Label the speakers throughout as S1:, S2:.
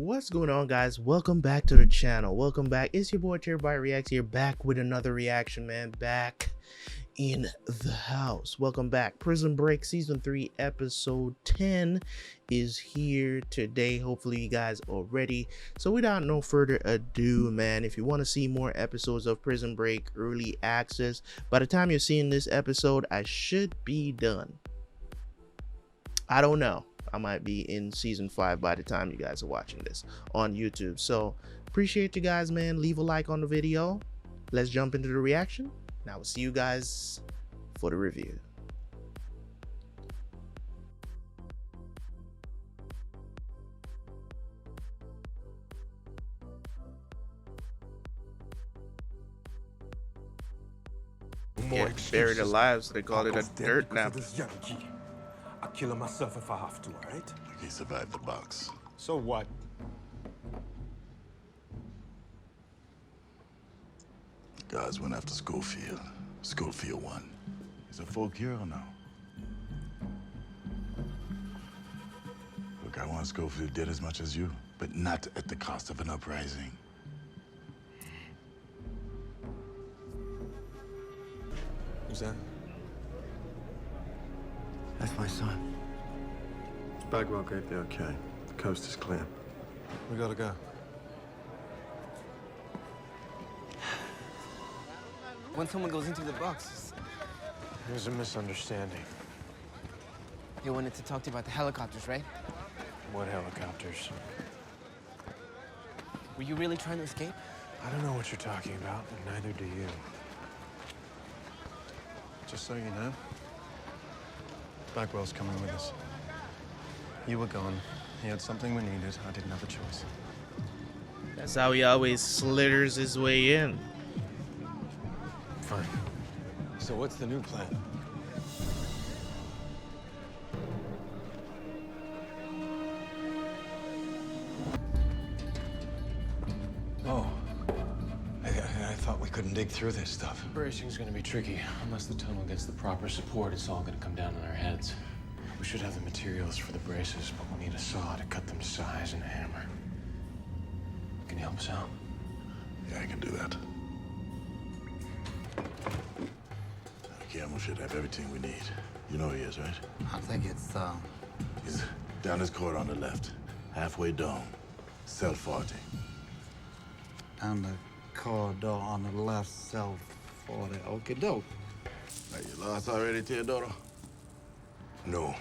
S1: What's going on, guys? Welcome back to the channel. Welcome back. It's your boy Terabyt Reacts here, back with another reaction, man. Back in the house. Welcome back. Prison Break season 3 episode 10 is here today. Hopefully you guys are ready. So without no further ado, man, if you want to see more episodes of Prison Break early access, by the time you're seeing this episode, I should be done. I don't know. I might be in season 5 by the time you guys are watching this on YouTube. So appreciate you guys, man. Leave a like on the video. Let's jump into the reaction. Now we'll see you guys for the review. More buried alive, so they call it a dirt nap.
S2: I'll kill him myself if I have to, all right?
S3: He survived the box.
S2: So what?
S3: Guys went after Schofield. Schofield won. He's a folk hero now. Look, I want Schofield dead as much as you, but not at the cost of an uprising.
S2: Who's that?
S4: That's my son.
S2: Bagwell gave the okay. The coast is clear. We gotta go.
S4: When someone goes into the box,
S2: There's a misunderstanding.
S4: they wanted to talk to you about the helicopters, right?
S2: What helicopters?
S4: Were you really trying to escape?
S2: I don't know what you're talking about, and neither do you. Just so you know, Bagwell's coming with us. You were gone. He had something we needed. I didn't have a choice.
S1: That's how he always slithers his way in.
S2: Fine. So what's the new plan? Oh. I thought we couldn't dig through this stuff.
S5: Bracing's gonna be tricky. Unless the tunnel gets the proper support, it's all gonna come down on our heads. We should have the materials for the braces, but we need a saw to cut them to size and a hammer. Can you help us out?
S3: Yeah, I can do that. Guillermo should have everything we need. You know he is, right?
S4: I think it's,
S3: He's down this corridor on the left. Halfway down. Cell 40.
S4: down the corridor on the left, cell 40. Okie doke.
S3: Are you lost already, Teodoro?
S2: No.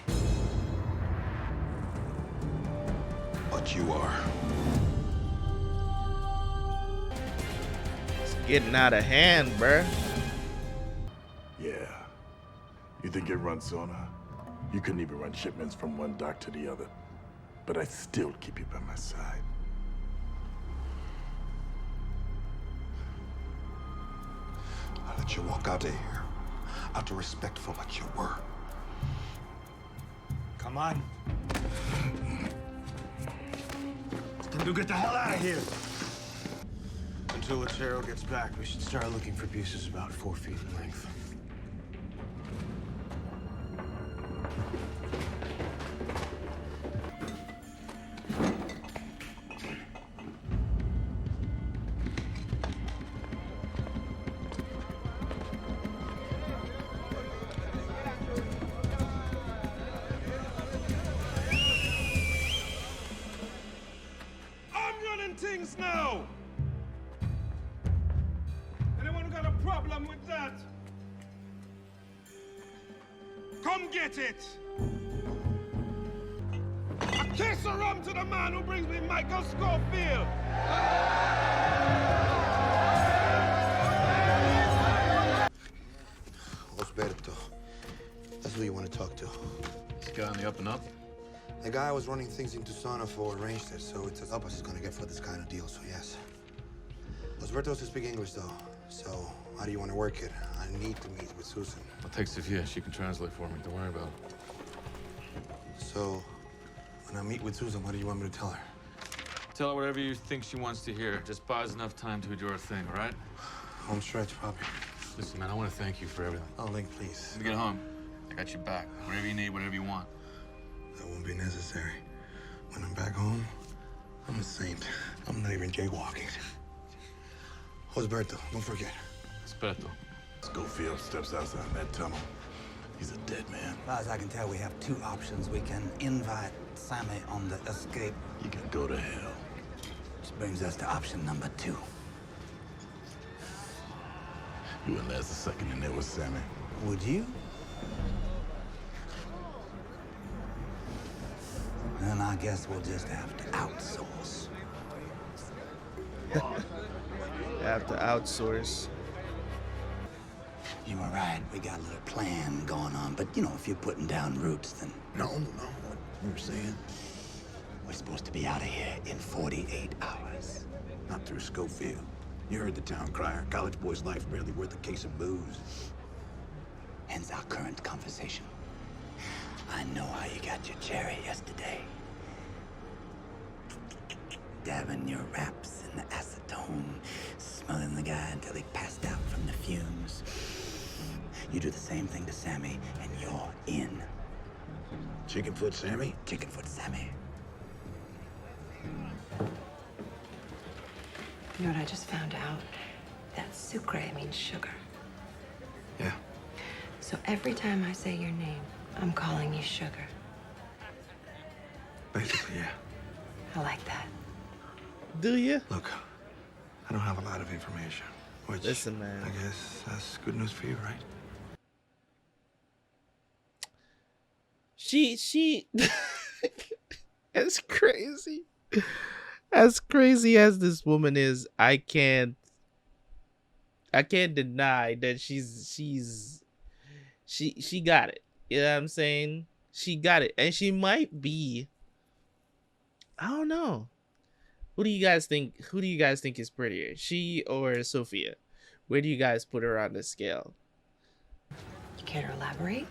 S2: But you are.
S1: It's getting out of hand, bruh.
S3: Yeah. You think it runs Sona? You couldn't even run shipments from one dock to the other. But I still keep you by my side.
S2: I let you walk out of here out of respect for what you were. Come on. Then you get the hell out of here.
S5: Until Lechero gets back, we should start looking for pieces about 4 feet in length.
S6: Things now. Anyone got a problem with that? Come get it. A kiss of rum to the man who brings me Michael Schofield.
S7: Osberto. That's who you want to talk to.
S5: This guy on the up and up?
S7: The guy was running things into Sona for arranged it, so it's as up as he's gonna get for this kind of deal, so yes. Osberto doesn't speak English though, so how do you want to work it? I need to meet with Susan.
S5: I'll text Sophia. She can translate for me. Don't worry about it.
S7: So, when I meet with Susan, what do you want me to tell her?
S5: Tell her whatever you think she wants to hear. Just buy us enough time to do our thing, all right?
S7: Home stretch, Poppy.
S5: Listen, man, I want to thank you for everything.
S7: Oh, Link, please.
S5: When you get home, I got your back. Whatever you need, whatever you want.
S7: That won't be necessary. When I'm back home, I'm a saint. I'm not even jaywalking. Osberto, don't forget.
S5: Aspetto.
S3: Schofield steps outside that tunnel. He's a dead man.
S4: As far as I can tell, we have two options. We can invite Sammy on the escape.
S3: You can go to hell.
S4: Which brings us to option number 2.
S3: You wouldn't last a second in there with Sammy.
S4: Would you? Then I guess we'll just have to outsource.
S1: Have to outsource.
S4: You were right. We got a little plan going on. But, you know, if you're putting down roots, then
S7: No, what you were saying?
S4: we're supposed to be out of here in 48 hours.
S7: Not through Schofield. You heard the town crier. College boy's life barely worth a case of booze.
S4: Hence our current conversation. I know how you got your cherry yesterday. Dabbing your wraps in the acetone, smelling the guy until he passed out from the fumes. You do the same thing to Sammy, and you're in.
S7: Chickenfoot Sammy?
S4: Chickenfoot Sammy.
S8: You know what I just found out? That sucre means sugar.
S7: Yeah.
S8: So every time I say your name, I'm calling you sugar.
S7: Basically, yeah.
S8: I like that.
S1: Do you?
S7: Look, I don't have a lot of information. Which,
S1: Listen, man.
S7: I guess that's good news for you, right?
S1: She as crazy as this woman is, I can't deny that she got it. You know what I'm saying? She got it. And she might be, I don't know. Who do you guys think is prettier? She or Sophia? Where do you guys put her on the scale?
S8: You care to elaborate?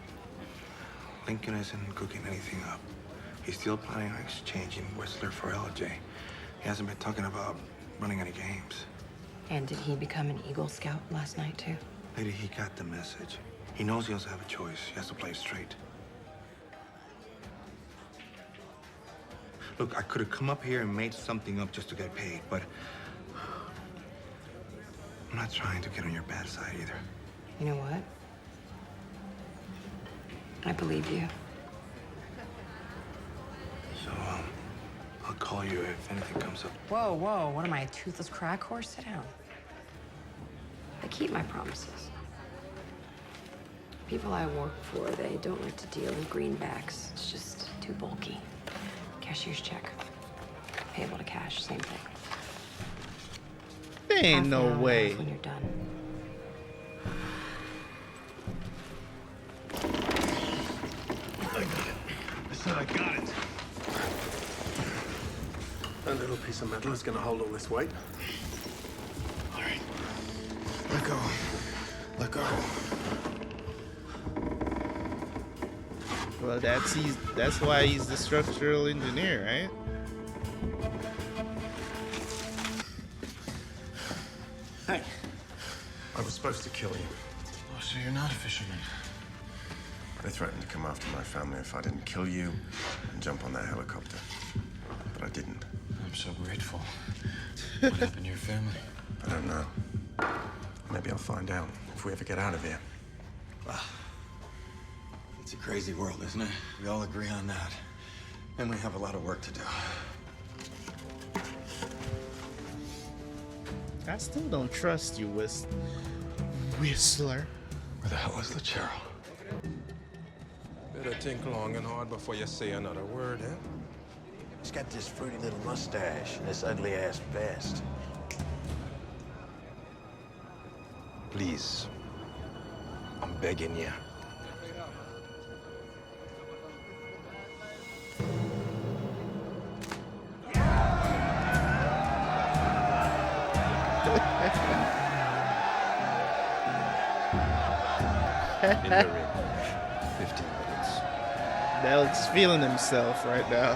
S7: Lincoln isn't cooking anything up. He's still planning on exchanging Whistler for LJ. He hasn't been talking about running any games.
S8: And did he become an Eagle Scout last night, too?
S7: Lady, he got the message. He knows he doesn't have a choice. He has to play it straight. Look, I could have come up here and made something up just to get paid, but I'm not trying to get on your bad side either.
S8: You know what? I believe you.
S7: So, I'll call you if anything comes up.
S8: Whoa, whoa, what am I, a toothless crack horse? Sit down. I keep my promises. People I work for, they don't like to deal in greenbacks. It's just too bulky. Cashier's check. Payable to cash, same thing.
S1: There ain't
S8: Half an
S1: no
S8: hour
S1: way.
S8: when you're done.
S6: I said I got it. That little piece of metal is gonna hold all this weight.
S7: All right. Let go. Let go.
S1: Well, that's why he's the structural engineer, right?
S6: Hey, I was supposed to kill you.
S5: Oh, so you're not a fisherman.
S9: They threatened to come after my family if I didn't kill you and jump on that helicopter. But I didn't.
S5: I'm so grateful. What happened to your family?
S9: I don't know. Maybe I'll find out if we ever get out of here.
S7: It's a crazy world, isn't it? We all agree on that. And we have a lot of work to do.
S1: I still don't trust you, Whistler.
S2: Where the hell is Lechero?
S6: Better think long and hard before you say another word, eh?
S10: He's got this fruity little mustache and this ugly-ass vest.
S6: Please. I'm begging you. In the ring. 15 minutes.
S1: Alex feeling himself right now.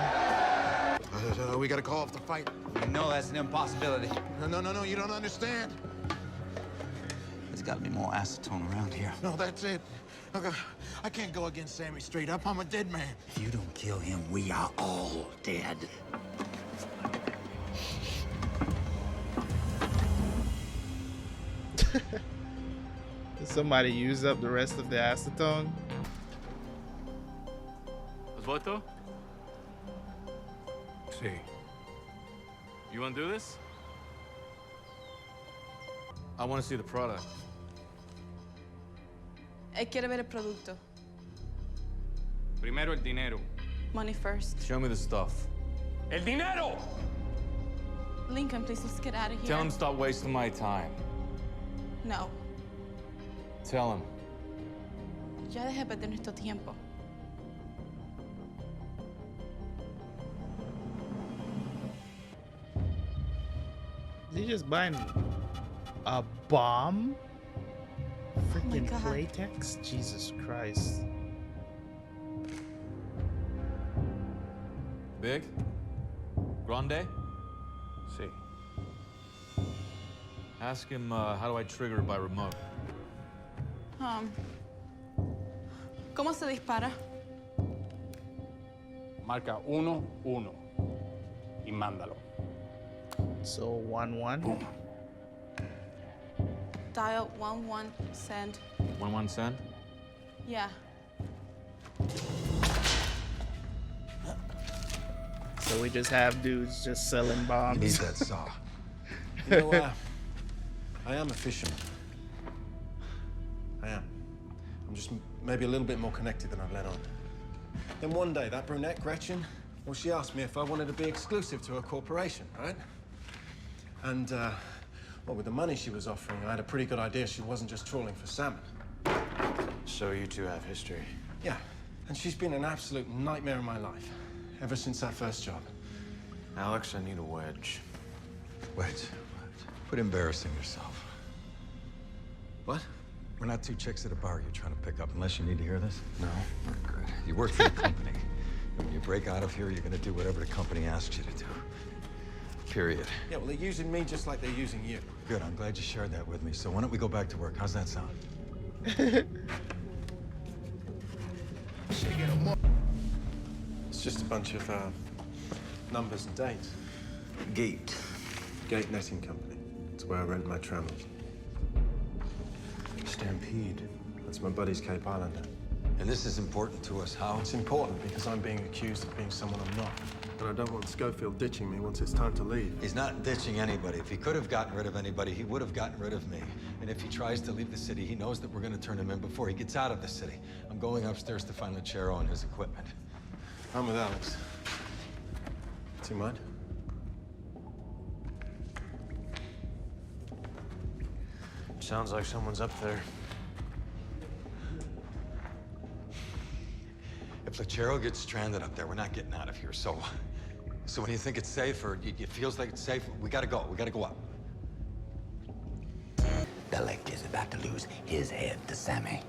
S7: We gotta call off the fight.
S4: No, that's an impossibility.
S7: No, you don't understand.
S4: There's got to be more acetone around here.
S7: No, that's it. Look, I can't go against Sammy straight up. I'm a dead man.
S4: If you don't kill him, we are all dead.
S1: Did somebody use up the rest of the acetone?
S11: ¿Has vuelto?
S12: Sí.
S11: You want to do this? I want to see the product.
S13: Él quiere ver el producto.
S11: Primero el dinero.
S13: Money first.
S11: Show me the stuff. El dinero!
S13: Lincoln, please, let's get out of here.
S11: Tell him stop wasting my time.
S13: No.
S11: Tell him.
S13: Ya deja perder nuestro tiempo.
S1: Is he just buying a bomb? Freaking
S13: God.
S1: Playtex? Jesus Christ.
S11: Big? Grande?
S12: Sí.
S11: Ask him, how do I trigger it by remote?
S13: ¿Cómo se dispara?
S12: Marca 1-1 y mándalo.
S1: So 1-1.
S12: Boom.
S13: Dial 11 send.
S11: 1-1 send?
S13: Yeah.
S1: So we just have dudes just selling bombs.
S10: He needs that saw. You know, I am a fisherman. I am. I'm just maybe a little bit more connected than I've let on. Then one day, that brunette, Gretchen, well, she asked me if I wanted to be exclusive to her corporation, right? And, well, with the money she was offering, I had a pretty good idea she wasn't just trawling for salmon.
S5: So you two have history.
S10: Yeah, and she's been an absolute nightmare in my life, ever since that first job.
S5: Alex, I need a wedge.
S14: Wait. Quit embarrassing yourself.
S10: What?
S14: We're not two chicks at a bar you're trying to pick up, unless you need to hear this.
S10: No, not good.
S14: You work for the company. When you break out of here, you're gonna do whatever the company asks you to do. Period.
S10: Yeah, well, they're using me just like they're using you.
S14: Good, I'm glad you shared that with me. So why don't we go back to work? How's that sound?
S10: It's just a bunch of numbers and dates.
S9: Gate.
S10: Gate Netting Company. It's where I rent my trammels.
S9: Stampede.
S10: That's my buddy's Cape Islander.
S14: And this is important to us. How?
S10: It's important because I'm being accused of being someone I'm not. And I don't want Schofield ditching me once it's time to leave.
S14: He's not ditching anybody. If he could have gotten rid of anybody, he would have gotten rid of me. And if he tries to leave the city, he knows that we're gonna turn him in before he gets out of the city. I'm going upstairs to find Lechero and his equipment.
S10: I'm with Alex. Do you mind?
S5: Sounds like someone's up there.
S14: If Lechero gets stranded up there, we're not getting out of here. So when you think it's safe, or it feels like it's safe, we gotta go. We gotta go up.
S4: The Lech is about to lose his head to Sammy.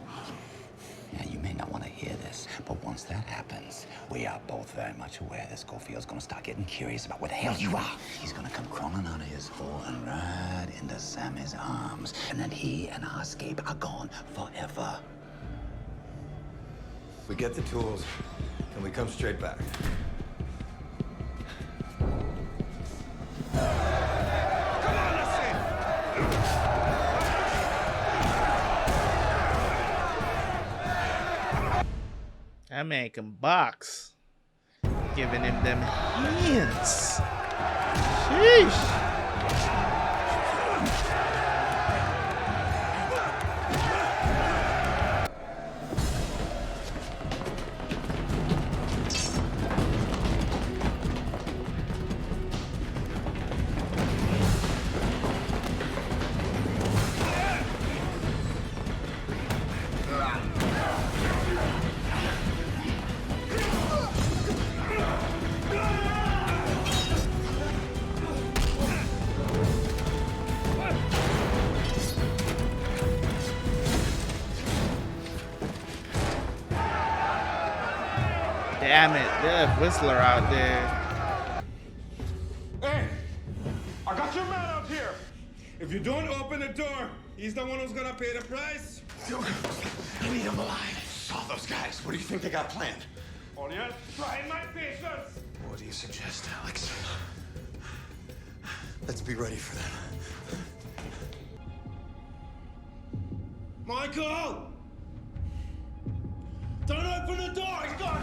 S4: Yeah, you may not want to hear this, but once that happens, we are both very much aware that Schofield's gonna start getting curious about where the hell you are. He's gonna come crawling out of his hole and right into Sammy's arms. And then he and our escape are gone forever.
S14: We get the tools, and we come straight back.
S1: That man can box. Giving him them hands. Sheesh. Damn it, there's a Whistler out there.
S6: Hey, I got your man out here. If you don't open the door, he's the one who's gonna pay the price.
S14: I need him alive. All those guys, what do you think they got planned?
S6: Oh, you're trying my patience.
S14: What do you suggest, Alex? Let's be ready for them.
S6: Michael! Don't open the door! He's gone!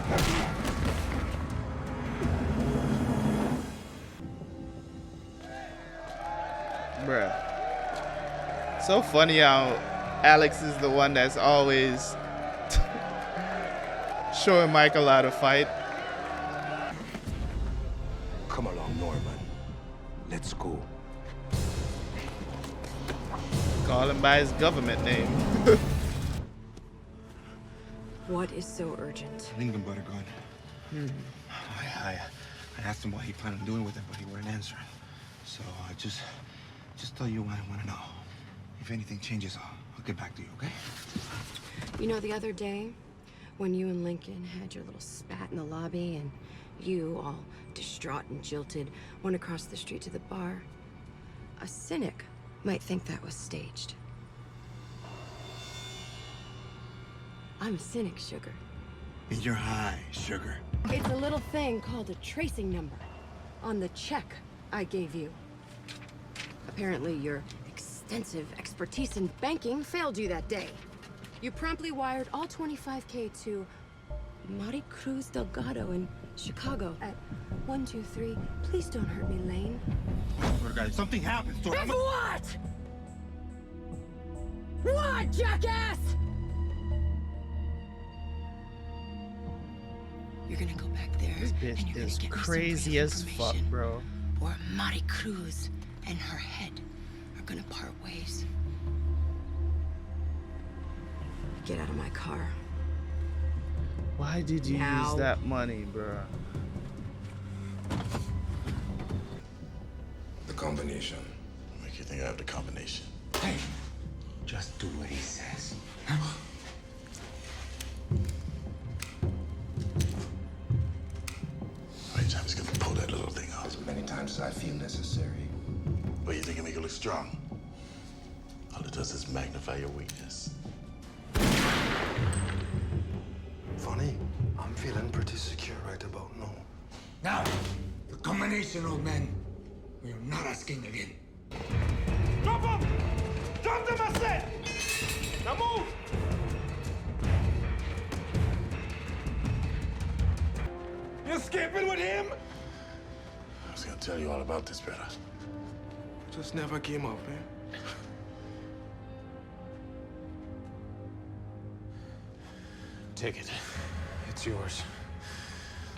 S1: Bruh. So funny how Alex is the one that's always showing Michael how to fight.
S2: Come along, Norman. Let's go.
S1: Call him by his government name.
S8: What is so urgent?
S7: Lincoln brought a gun. I asked him what he planned on doing with it, but he wouldn't answer. So I just tell you what I want to know. If anything changes, I'll get back to you, okay?
S8: You know, the other day, when you and Lincoln had your little spat in the lobby, and you, all distraught and jilted, went across the street to the bar, a cynic might think that was staged. I'm a cynic, Sugar.
S7: You're high, Sugar.
S8: It's a little thing called a tracing number on the check I gave you. Apparently, your extensive expertise in banking failed you that day. You promptly wired all $25K to Mari Cruz Delgado in Chicago at 123 Please Don't Hurt Me Lane.
S7: Guys, something happens to
S8: If what? What, jackass? You're gonna go back there.
S1: This bitch is crazy as fuck, bro.
S8: Or Mari Cruz and her head are gonna part ways. Get out of my car.
S1: Why did you use that money, bro?
S2: The combination.
S3: Make you think I have the combination?
S4: Hey, just do what he says.
S3: How many times gonna pull that little thing off?
S2: As many times as I feel necessary.
S3: What, you think it make you look strong? All it does is magnify your weakness.
S2: Funny, I'm feeling pretty secure right about now.
S4: Now, the combination, old man. We are not asking again.
S6: Drop him! Drop them, I said! Now move! You escaping with him?
S3: I was gonna tell you all about this, brother.
S6: Just never came up, man.
S5: Take it. It's yours.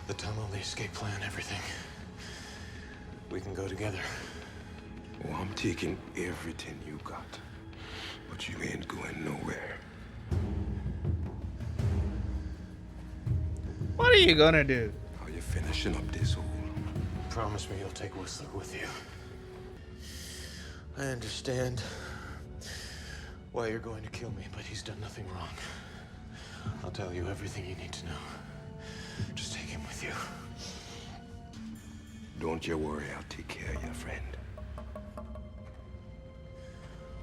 S5: The tunnel, the escape plan, everything. We can go together.
S2: Well, I'm taking everything you got. But you ain't going nowhere.
S1: What are you gonna do?
S2: How you finishing up this hole?
S5: Promise me you'll take Whistler with you. I understand why you're going to kill me, but he's done nothing wrong. I'll tell you everything you need to know. Just take him with you.
S2: Don't you worry, I'll take care of your friend.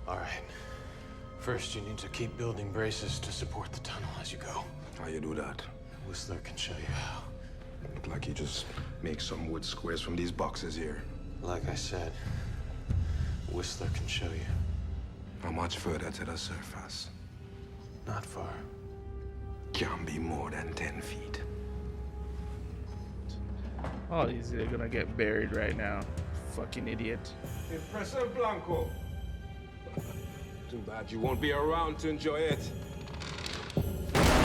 S5: All right. First, you need to keep building braces to support the tunnel as you go.
S2: How you do that?
S5: Whistler can show you how.
S2: Look like you just make some wood squares from these boxes here.
S5: Like I said, Whistler can show you.
S2: How much further to the surface?
S5: Not far.
S2: Can't be more than 10 feet.
S1: All these are gonna get buried right now. Fucking idiot.
S6: Impressor Blanco. Too bad you won't be around to enjoy it.
S1: Fucking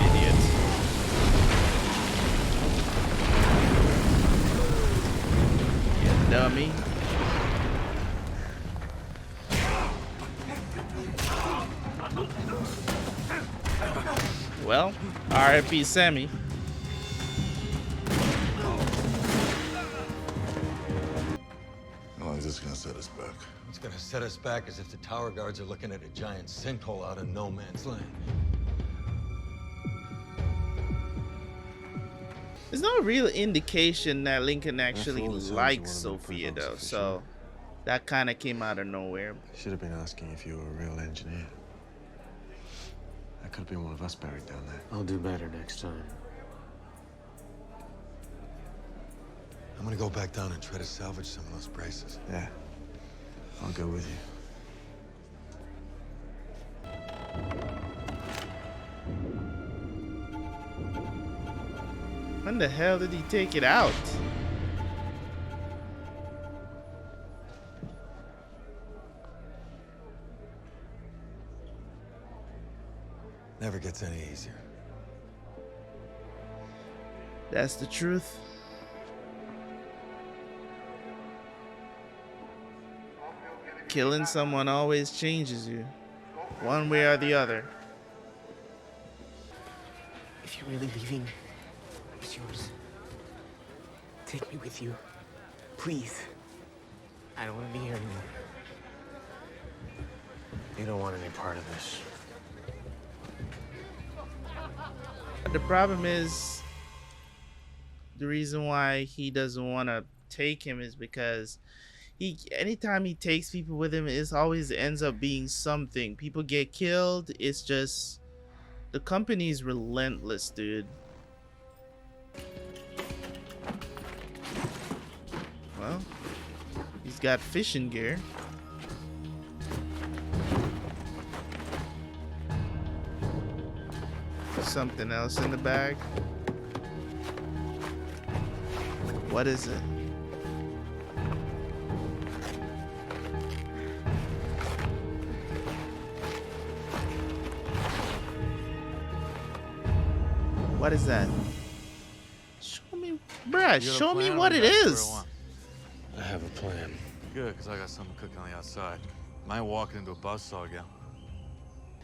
S1: idiot. You dummy. Well, R.I.P. Sammy.
S3: How long is this gonna set us back?
S14: What's gonna set us back is if the tower guards are looking at a giant sinkhole out of no man's land.
S1: There's no real indication that Lincoln actually likes Sophia though, so that kind of came out of nowhere.
S5: Should have been asking if you were a real engineer. That could have been one of us buried down there. I'll do better next time.
S14: I'm gonna go back down and try to salvage some of those braces.
S5: Yeah, I'll go with you.
S1: When the hell did he take it out?
S14: Never gets any easier.
S1: That's the truth. Killing someone always changes you, one way or the other.
S15: If you're really leaving, it's yours. Take me with you. Please. I don't want to be here anymore.
S5: You don't want any part of this.
S1: The problem is, the reason why he doesn't want to take him is because anytime he takes people with him, it always ends up being something. People get killed. It's just, the company's relentless, dude. Well, he's got fishing gear. Something else in the bag. What is it? What is that? Show me, bruh, show me what it is.
S11: I have a plan.
S16: Good, because I got something cooking on the outside. I ain't walking into a buzzsaw again.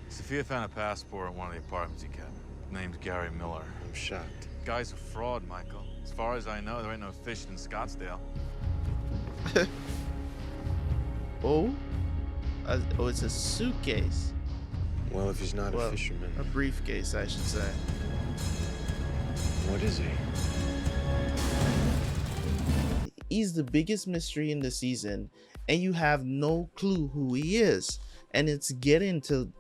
S16: Sophia found a passport in one of the apartments he kept. Named Gary Miller.
S5: I'm shocked.
S16: Guy's a fraud, Michael. As far as I know, there ain't no fishing in Scottsdale.
S1: Oh, it's a suitcase.
S5: Well, if he's not a fisherman.
S1: A briefcase, I should say.
S5: What is he?
S1: He's the biggest mystery in the season, and you have no clue who he is. And it's getting to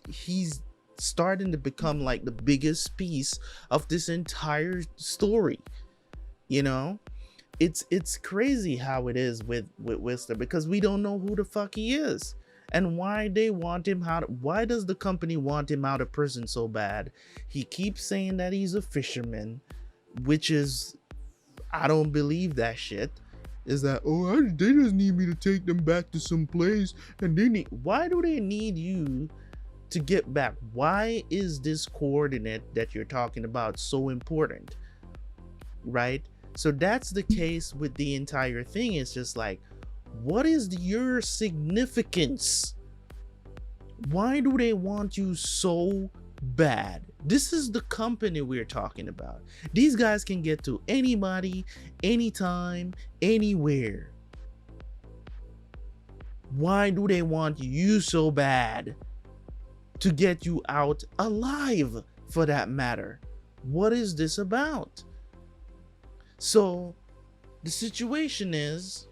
S1: he's starting to become like the biggest piece of this entire story. You know, it's crazy how it is with Whistler, because we don't know who the fuck he is and why they want him out. Why does the company want him out of prison so bad? He keeps saying that he's a fisherman, which is, I don't believe that shit. Is that, oh, they just need me to take them back to some place, and they need, why do they need you to get back? Why is this coordinate that you're talking about so important, right? So that's the case with the entire thing. It's just like, what is your significance? Why do they want you so bad? This is the company we're talking about. These guys can get to anybody, anytime, anywhere. Why do they want you so bad? To get you out alive, for that matter. What is this about? So the situation is,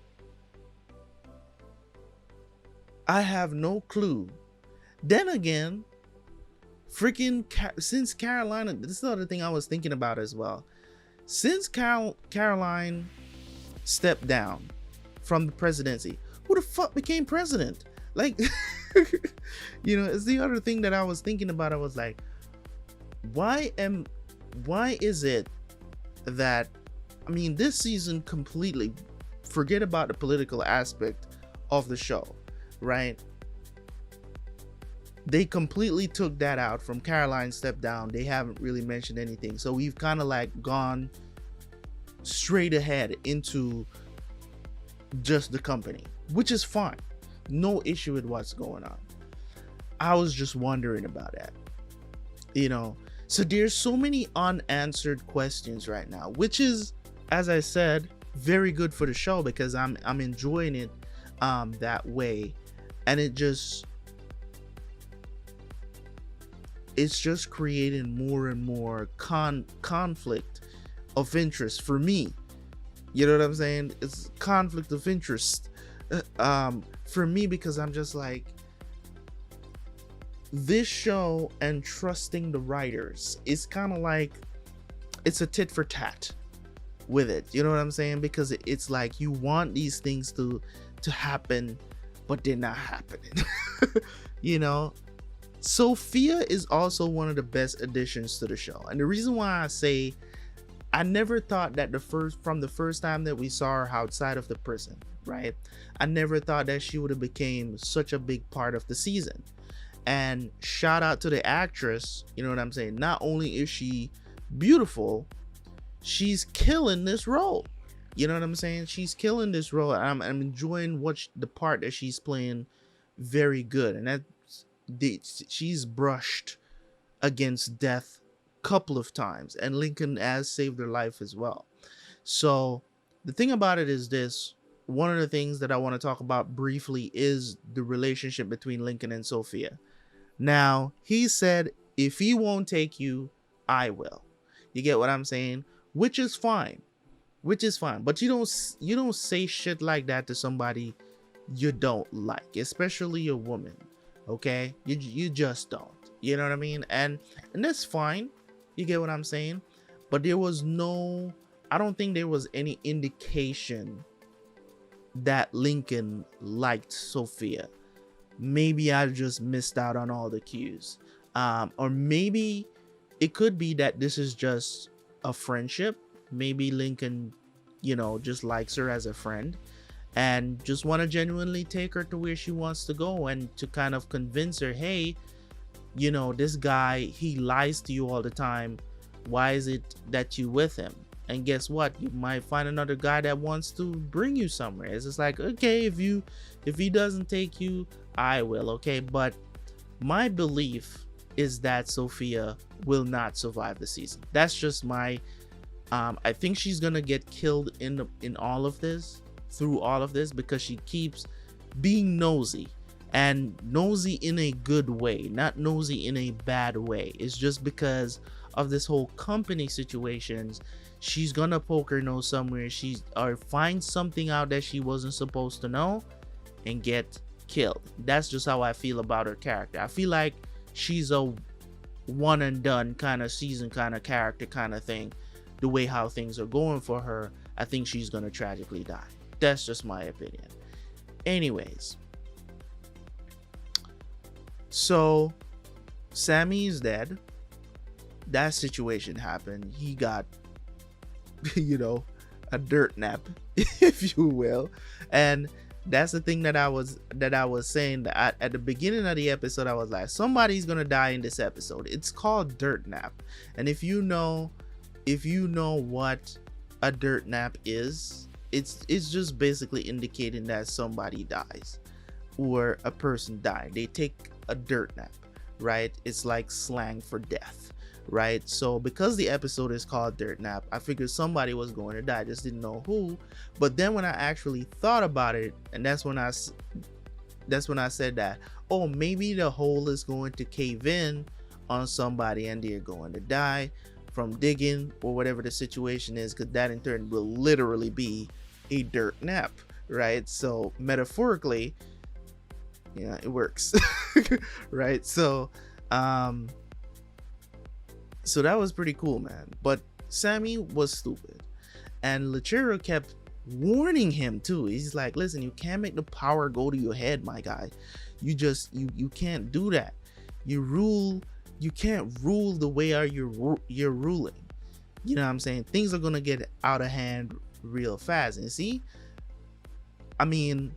S1: I have no clue. Then again, freaking since Carolina, this is the other thing I was thinking about as well. Since Caroline stepped down from the presidency, who the fuck became president? Like, you know, it's the other thing that I was thinking about. I was like, why is it that, I mean, this season completely, forget about the political aspect of the show, right? They completely took that out from Caroline stepped down. They haven't really mentioned anything. So we've kind of like gone straight ahead into just the company, which is fine. No issue with what's going on. I was just wondering about that, you know. So there's so many unanswered questions right now, which is, as I said, very good for the show, because I'm enjoying it that way. And it's just creating more and more conflict of interest for me. You know what I'm saying? It's conflict of interest for me, because I'm just like, this show and trusting the writers is kind of like, it's a tit for tat with it. You know what I'm saying? Because it's like, you want these things to happen, but they're not happening. You know, Sophia is also one of the best additions to the show. And the reason why I say I never thought that from the first time that we saw her outside of the prison, right? I never thought that she would have became such a big part of the season. And shout out to the actress, you know what I'm saying? Not only is she beautiful, she's killing this role. You know what I'm saying? She's killing this role. I'm enjoying the part that she's playing very good. And she's brushed against death a couple of times, and Lincoln has saved her life as well. So the thing about it is this: one of the things that I want to talk about briefly is the relationship between Lincoln and Sophia. Now, he said, if he won't take you, I will. You get what I'm saying? Which is fine. But you don't say shit like that to somebody you don't like, especially a woman. Okay? You just don't. You know what I mean? And that's fine. You get what I'm saying? But I don't think there was any indication that Lincoln liked Sophia. Maybe I just missed out on all the cues. Or maybe it could be that this is just a friendship. Maybe Lincoln, just likes her as a friend and just want to genuinely take her to where she wants to go, and to kind of convince her, hey, this guy, he lies to you all the time. Why is it that you with him? And guess what? You might find another guy that wants to bring you somewhere. It's just like, okay, if he doesn't take you, I will. Okay, but my belief is that Sophia will not survive the season. That's just my I think she's gonna get killed in all of this, through all of this, because she keeps being nosy, and nosy in a good way, not nosy in a bad way. It's just because of this whole company situations. She's gonna poke her nose somewhere, or find something out that she wasn't supposed to know, and get killed. That's just how I feel about her character. I feel like she's a one and done kind of season, kind of character, kind of thing. The way how things are going for her, I think she's gonna tragically die. That's just my opinion. Anyways, so Sammy is dead. That situation happened. He got a dirt nap, if you will. And that's the thing that I was saying, that at the beginning of the episode, I was like, somebody's gonna die in this episode. It's called dirt nap. And if you know what a dirt nap is, it's just basically indicating that somebody dies or a person died. They take a dirt nap, right? It's like slang for death, right? So because the episode is called Dirt Nap, I figured somebody was going to die. I just didn't know who. But then when I actually thought about it, and that's when I said that, oh, maybe the hole is going to cave in on somebody and they're going to die from digging or whatever the situation is, because that in turn will literally be a dirt nap, right? So metaphorically, yeah, it works. Right? So so that was pretty cool, man. But Sammy was stupid, and Lechero kept warning him too. He's like, listen, you can't make the power go to your head, my guy. You can't do that. You can't rule the way you're ruling. You know what I'm saying? Things are gonna get out of hand real fast. And see, I mean,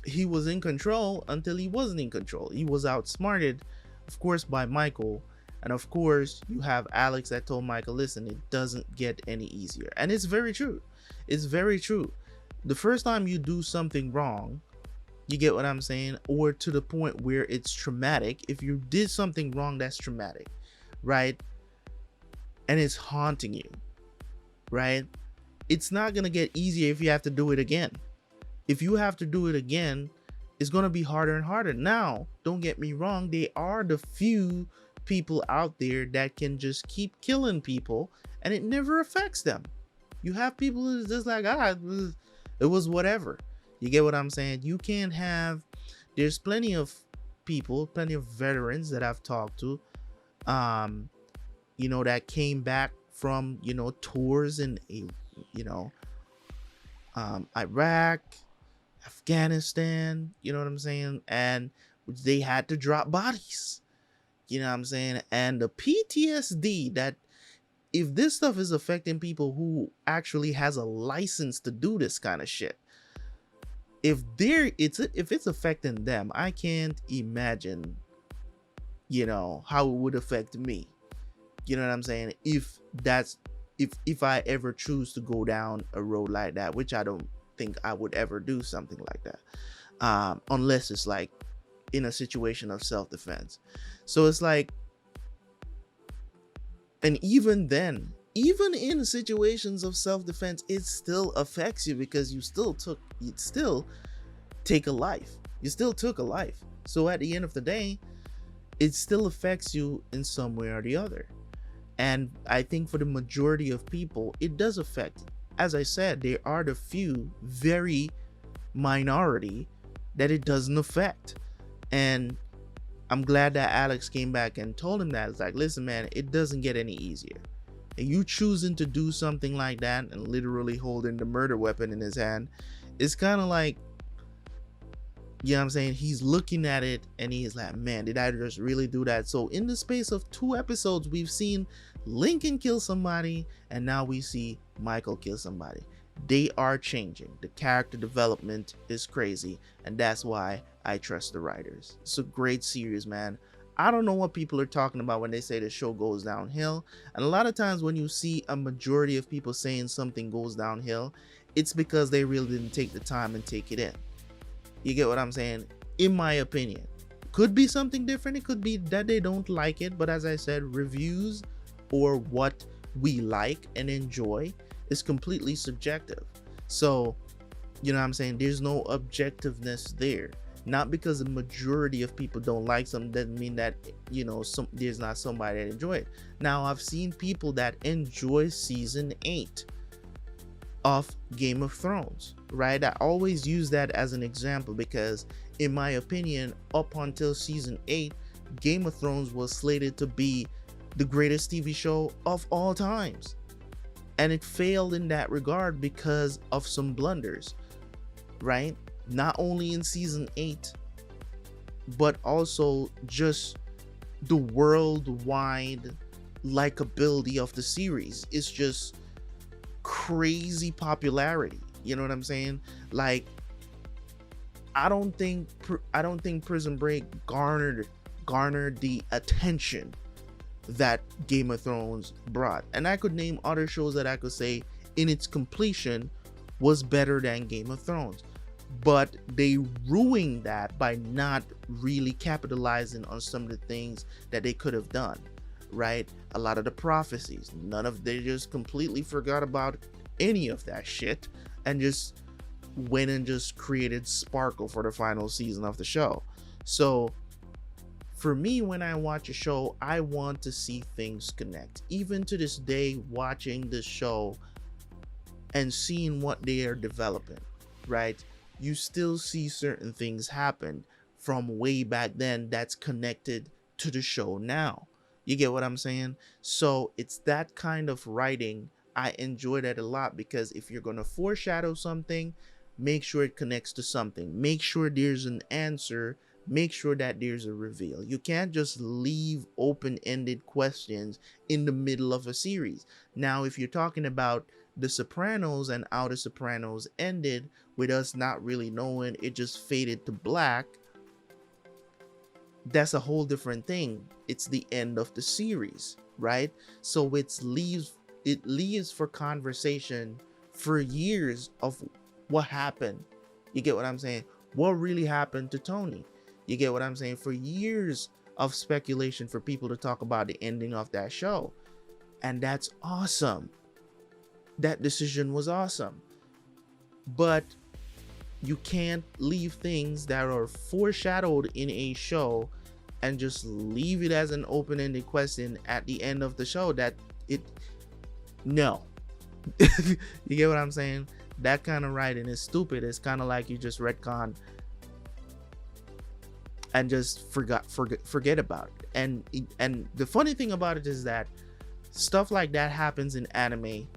S1: he was in control until he wasn't in control. He was outsmarted, of course, by Michael. And of course, you have Alex that told Michael, listen, it doesn't get any easier. And it's very true. It's very true. The first time you do something wrong, you get what I'm saying? Or to the point where it's traumatic. If you did something wrong, that's traumatic, right? And it's haunting you, right? It's not going to get easier if you have to do it again. If you have to do it again, it's going to be harder and harder. Now, don't get me wrong. They are the few people out there that can just keep killing people and it never affects them. You have people who's just like, it was whatever. You get what I'm saying? You can't have, there's plenty of people, plenty of veterans that I've talked to, that came back from, tours in, Iraq, Afghanistan, you know what I'm saying? And they had to drop bodies, you know what I'm saying? And the PTSD that if this stuff is affecting people who actually has a license to do this kind of shit, if it's affecting them, I can't imagine, you know, how it would affect me. You know what I'm saying? If I ever choose to go down a road like that, which I don't think I would ever do something like that, unless it's like in a situation of self-defense. So it's like, and even then, even in situations of self-defense, it still affects you because you still take a life. You still took a life. So at the end of the day, it still affects you in some way or the other. And I think for the majority of people, it does affect. As I said, there are the few, very minority, that it doesn't affect. And I'm glad that Alex came back and told him that. It's like, listen, man, it doesn't get any easier. And you choosing to do something like that and literally holding the murder weapon in his hand, it's kind of like, you know what I'm saying? He's looking at it and he's like, man, did I just really do that? So in the space of 2 episodes, we've seen Lincoln kill somebody, and now we see Michael kill somebody. They are changing. The character development is crazy, and that's why I trust the writers. It's a great series, man. I don't know what people are talking about when they say the show goes downhill. And a lot of times when you see a majority of people saying something goes downhill, it's because they really didn't take the time and take it in. You get what I'm saying? In my opinion. Could be something different. It could be that they don't like it. But as I said, reviews or what we like and enjoy is completely subjective. So, you know what I'm saying? There's no objectiveness there. Not because the majority of people don't like something doesn't mean that, you know, there's not somebody that enjoy it. Now, I've seen people that enjoy season 8 of Game of Thrones, right? I always use that as an example because, in my opinion, up until season 8, Game of Thrones was slated to be the greatest TV show of all times. And it failed in that regard because of some blunders, right? Not only in season 8, but also just the worldwide likability of the series. It's just crazy popularity. You know what I'm saying? Like, I don't think Prison Break garnered the attention that Game of Thrones brought. And I could name other shows that I could say in its completion was better than Game of Thrones. But they ruined that by not really capitalizing on some of the things that they could have done, right? A lot of the prophecies, they just completely forgot about any of that shit and just went and just created sparkle for the final season of the show. So for me, when I watch a show, I want to see things connect. Even to this day, watching the show and seeing what they are developing, right? You still see certain things happen from way back then that's connected to the show now. You get what I'm saying? So it's that kind of writing. I enjoy that a lot because if you're going to foreshadow something, make sure it connects to something. Make sure there's an answer. Make sure that there's a reveal. You can't just leave open-ended questions in the middle of a series. Now, if you're talking about The Sopranos and how The Sopranos ended with us not really knowing, it just faded to black, that's a whole different thing. It's the end of the series, right? So it leaves for conversation for years of what happened. You get what I'm saying? What really happened to Tony? You get what I'm saying? For years of speculation for people to talk about the ending of that show. And that's awesome. That decision was awesome. But you can't leave things that are foreshadowed in a show and just leave it as an open-ended question at the end of the show. No. You get what I'm saying? That kind of writing is stupid. It's kind of like you just retcon and just forget about it. And the funny thing about it is that stuff like that happens in anime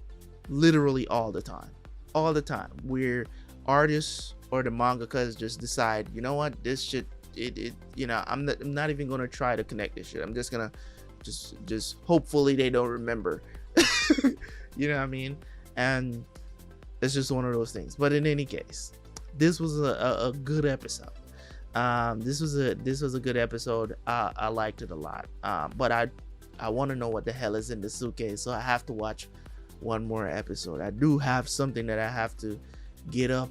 S1: literally all the time, where artists or the mangakas just decide, you know what, this shit, I'm not even gonna try to connect this shit. I'm just gonna just hopefully they don't remember You know what I mean? And it's just one of those things. But in any case, this was a good episode. This was a good episode. I liked it a lot. But I want to know what the hell is in the suitcase, so I have to watch one more episode. I do have something that I have to get up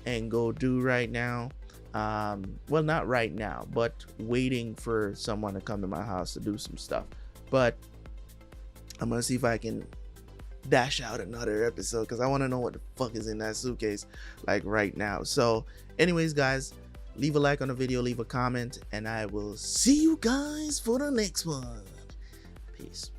S1: and go do right now. Well, not right now, but waiting for someone to come to my house to do some stuff. But I'm gonna see if I can dash out another episode, because I want to know what the fuck is in that suitcase like right now. So anyways, guys, leave a like on the video, leave a comment, and I will see you guys for the next one. Peace.